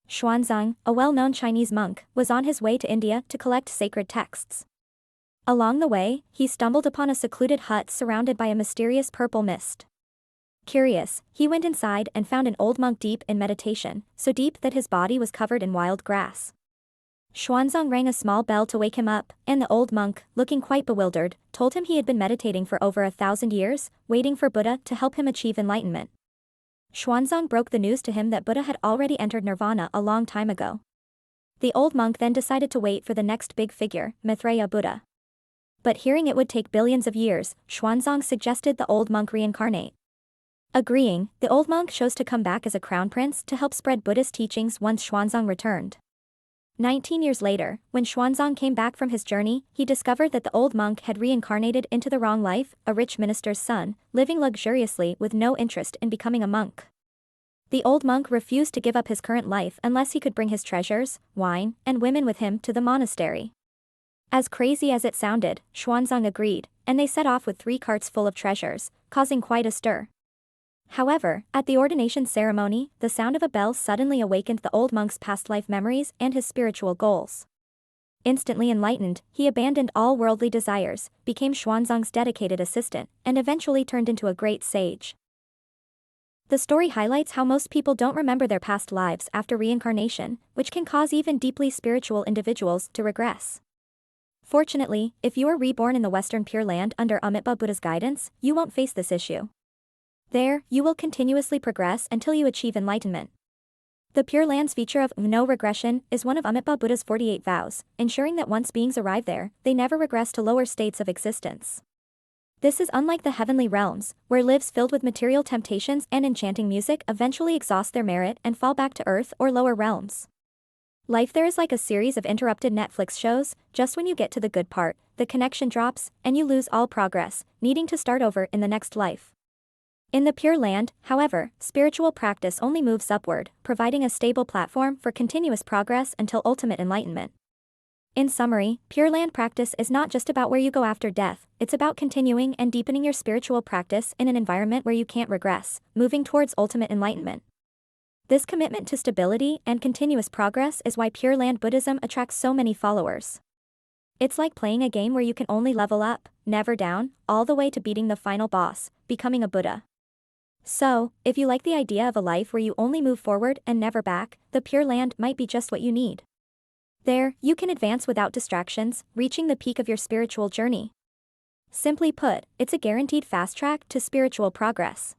Xuanzang, a well-known Chinese monk, was on his way to India to collect sacred texts. Along the way, he stumbled upon a secluded hut surrounded by a mysterious purple mist. Curious, he went inside and found an old monk deep in meditation, so deep that his body was covered in wild grass. Xuanzang rang a small bell to wake him up, and the old monk, looking quite bewildered, told him he had been meditating for over 1,000 years, waiting for Buddha to help him achieve enlightenment. Xuanzang broke the news to him that Buddha had already entered nirvana a long time ago. The old monk then decided to wait for the next big figure, Maitreya Buddha. But hearing it would take billions of years, Xuanzang suggested the old monk reincarnate. Agreeing, the old monk chose to come back as a crown prince to help spread Buddhist teachings once Xuanzang returned. 19 years later, when Xuanzang came back from his journey, he discovered that the old monk had reincarnated into the wrong life, a rich minister's son, living luxuriously with no interest in becoming a monk. The old monk refused to give up his current life unless he could bring his treasures, wine, and women with him to the monastery. As crazy as it sounded, Xuanzang agreed, and they set off with 3 carts full of treasures, causing quite a stir. However, at the ordination ceremony, the sound of a bell suddenly awakened the old monk's past life memories and his spiritual goals. Instantly enlightened, he abandoned all worldly desires, became Xuanzang's dedicated assistant, and eventually turned into a great sage. The story highlights how most people don't remember their past lives after reincarnation, which can cause even deeply spiritual individuals to regress. Fortunately, if you are reborn in the Western Pure Land under Amitabha Buddha's guidance, you won't face this issue. There, you will continuously progress until you achieve enlightenment. The Pure Land's feature of no regression is one of Amitabha Buddha's 48 vows, ensuring that once beings arrive there, they never regress to lower states of existence. This is unlike the heavenly realms, where lives filled with material temptations and enchanting music eventually exhaust their merit and fall back to earth or lower realms. Life there is like a series of interrupted Netflix shows. Just when you get to the good part, the connection drops, and you lose all progress, needing to start over in the next life. In the Pure Land, however, spiritual practice only moves upward, providing a stable platform for continuous progress until ultimate enlightenment. In summary, Pure Land practice is not just about where you go after death, it's about continuing and deepening your spiritual practice in an environment where you can't regress, moving towards ultimate enlightenment. This commitment to stability and continuous progress is why Pure Land Buddhism attracts so many followers. It's like playing a game where you can only level up, never down, all the way to beating the final boss, becoming a Buddha. So, if you like the idea of a life where you only move forward and never back, the Pure Land might be just what you need. There, you can advance without distractions, reaching the peak of your spiritual journey. Simply put, it's a guaranteed fast track to spiritual progress.